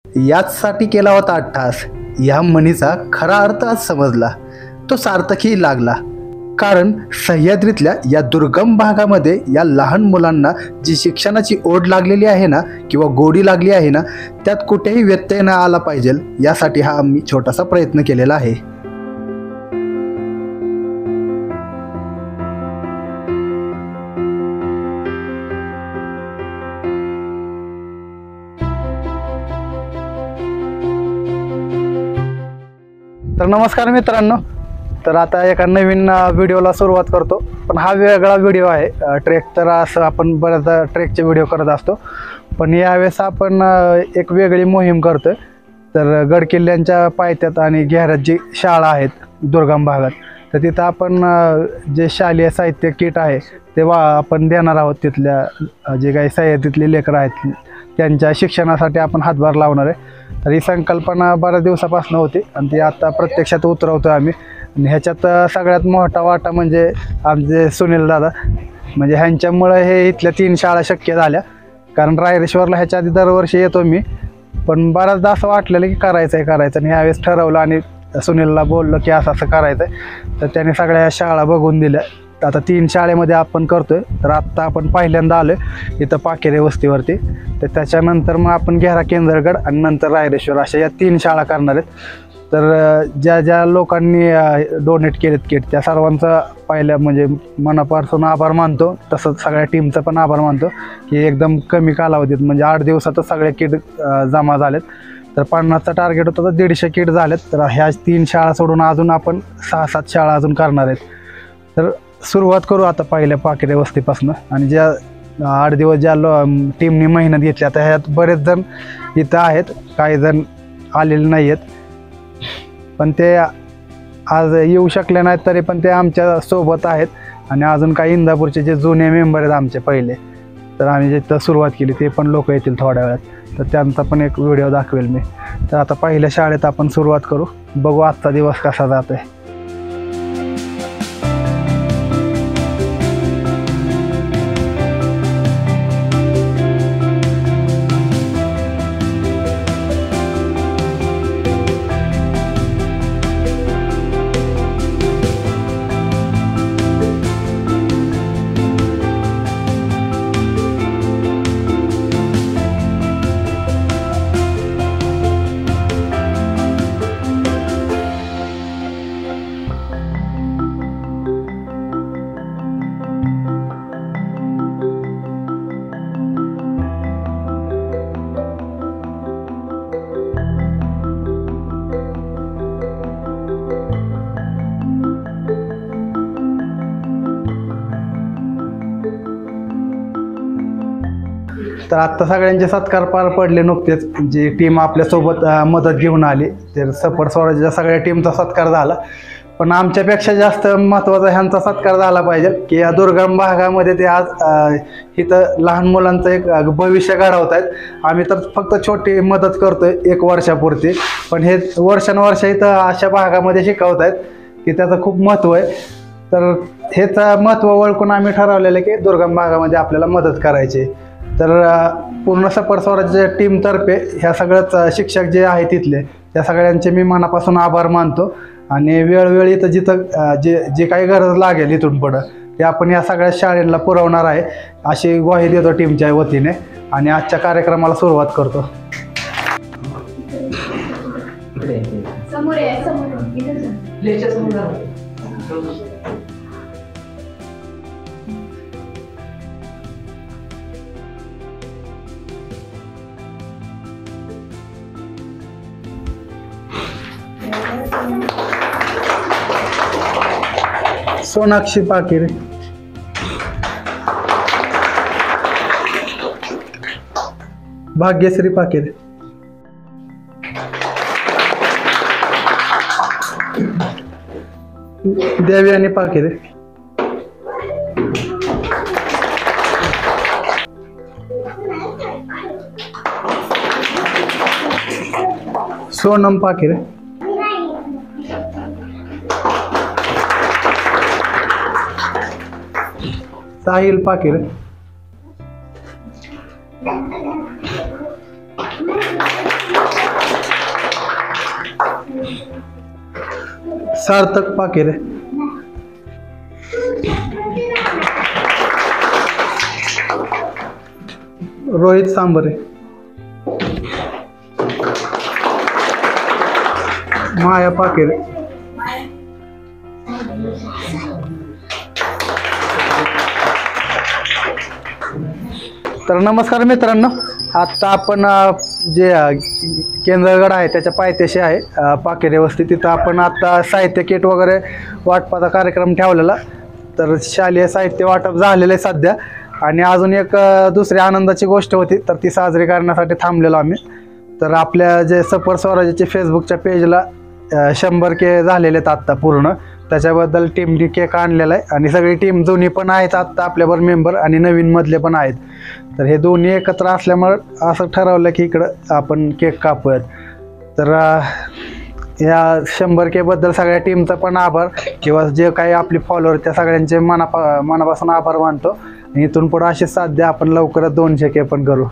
याचसाठी केला होता अट्टहास, या म्हणीचा खरा अर्थ आज समजला. तो सार्थकही लागला. कारण सह्याद्रीतल्या या दुर्गम भागामध्ये या लहान मुलांना जी शिक्षणाची ओढ लागलेली आहे ना, किंवा गोडी लागली आहे ना, त्यात कुठेही व्यत्यय न आला पाहिजे, यासाठी हा आम्ही छोटासा प्रयत्न केलेला आहे. तर नमस्कार मित्रांनो. तर आता एका नवीन व्हिडिओला सुरुवात करतो. पण हा वेगळा व्हिडिओ आहे. ट्रेक तर असं आपण बऱ्याच ट्रेकचे व्हिडिओ करत असतो, पण यावेळेस आपण एक वेगळी मोहीम करतोय. तर गडकिल्ल्यांच्या पायथ्यात आणि घेऱ्यात जी शाळा आहेत दुर्गम भागात, तर तिथं आपण जे शालेय साहित्य किट आहे ते आपण देणार आहोत. तिथल्या जे काही सह्याद्रीतले लेकरं आहेत त्यांच्या शिक्षणासाठी आपण हातभार लावणार आहे. तर ही संकल्पना बऱ्याच दिवसापासून होती आणि ती आता प्रत्यक्षात उतरवतो आम्ही. आणि ह्याच्यात सगळ्यात मोठा वाटा म्हणजे आमचे सुनील दादा, म्हणजे ह्यांच्यामुळे हे इथल्या 3 शाळा शक्य झाल्या. कारण रायरेश्वरला ह्याच्या आधी दरवर्षी येतो मी, पण बऱ्याचदा असं वाटलेलं की करायचं आणि ह्यावेळेस ठरवलं आणि सुनीलला बोललो की असं करायचं आहे. तर त्याने सगळ्या शाळा बघून दिल्या. आता 3 शाळेमध्ये आपण करतोय. तर आत्ता आपण पहिल्यांदा आलो आहे इथं पाकेरे वस्तीवरती. तर त्याच्यानंतर मग आपण घेरा केंद्रगड आणि नंतर रायरेश्वर अशा या 3 शाळा करणार आहेत. तर ज्या लोकांनी डोनेट केलेत किट त्या सर्वांचा पहिल्या म्हणजे मनापासून आभार मानतो. तसंच सगळ्या टीमचं पण आभार मानतो की एकदम कमी कालावधीत म्हणजे 8 दिवसातच सगळे किट जमा झालेत. तर 50चा टार्गेट होता तर 150 किट झालेत. तर ह्या 3 शाळा सोडून अजून आपण 6-7 शाळा अजून करणार आहेत. तर सुरुवात करू आता पहिल्या पाकेरे वस्तीपासून. आणि ज्या 8 दिवस ज्या टीमनी मेहनत घेतली, आता ह्यात बरेच जण इथं आहेत, काही जण आलेले नाही आहेत, पण ते आज येऊ शकले नाहीत तरी पण ते आमच्या सोबत आहेत. आणि अजून काही इंदापूरचे जे जुने मेंबर आहेत आमचे पहिले, तर आम्ही जिथं सुरुवात केली ते पण लोक येतील थोड्या वेळात. तर त्यांचा पण एक व्हिडिओ दाखवेल मी. तर आता पहिल्या शाळेत आपण सुरुवात करू. बघू आजचा दिवस कसा जातोय. तर आत्ता सगळ्यांचे सत्कार पार पडले नुकतेच. जी टीम आपल्यासोबत मदत घेऊन आली, तर सपोर्ट स्वराज्याच्या सगळ्या टीमचा सत्कार झाला. पण आमच्यापेक्षा जास्त महत्त्वाचा ह्यांचा सत्कार झाला पाहिजे की या दुर्गम भागामध्ये ते आज इथं लहान मुलांचं एक भविष्य घडवत आहेत. आम्ही तर फक्त छोटी मदत करतोय 1 वर्षापुरती, पण हे वर्षानुवर्ष इथं अशा भागामध्ये शिकवत आहेत की त्याचं खूप महत्त्व आहे. तर हेच महत्त्व ओळखून आम्ही ठरवलेलं की दुर्गम भागामध्ये आपल्याला मदत करायची. तर पूर्ण सपोर्ट स्वराज्य टीमतर्फे ह्या सगळ्याच शिक्षक जे आहेत तिथले त्या सगळ्यांचे मी मनापासून आभार मानतो. आणि वेळोवेळी तर जिथं जे काही गरज लागेल इथून पुढं ते आपण या सगळ्या शाळेला पुरवणार आहे अशी ग्वाही देतो टीमच्या वतीने. आणि आजच्या कार्यक्रमाला सुरुवात करतो. सोनाक्षी पाकेरे, भाग्यश्री पाकेरे, देवयानी पाकेरे, सोनम पाकेरे, साहिल पाकेरे, सार्थक पाकेरे, रोहित सांबरे, माया पाकेरे, तर नमस्कार मित्रांनो, आता आपण जे केंद्रगड आहे त्याच्या पायथ्याशी आहे पाकेरे वस्ती, तिथं आपण आता साहित्य किट वगैरे वाटपाचा कार्यक्रम ठेवलेला. तर शालेय साहित्य वाटप झालेलं आहे सध्या, आणि अजून एक दुसरी आनंदाची गोष्ट होती, तर ती साजरी करण्यासाठी थांबलेलो आम्ही. तर आपल्या जे सफर स्वराज्याचे फेसबुकच्या पेजला 100K झालेले आहेत आत्ता पूर्ण. त्याच्याबद्दल टीमने केक आणलेला आहे, आणि सगळी टीम जुनी पण आहेत आत्ता आपल्याबरोबर मेंबर, आणि नवीन मधले पण आहेत. तर हे दोन्ही एकत्र असल्यामुळं असं ठरवलं की इकडं आपण केक कापूयात. तर या 100K बद्दल सगळ्या टीमचा पण आभार, किंवा जे काही आपले फॉलोअर त्या सगळ्यांचे मनापासून आभार मानतो. इथून पुढे अशी साध्य आपण लवकरच 200K पण करू.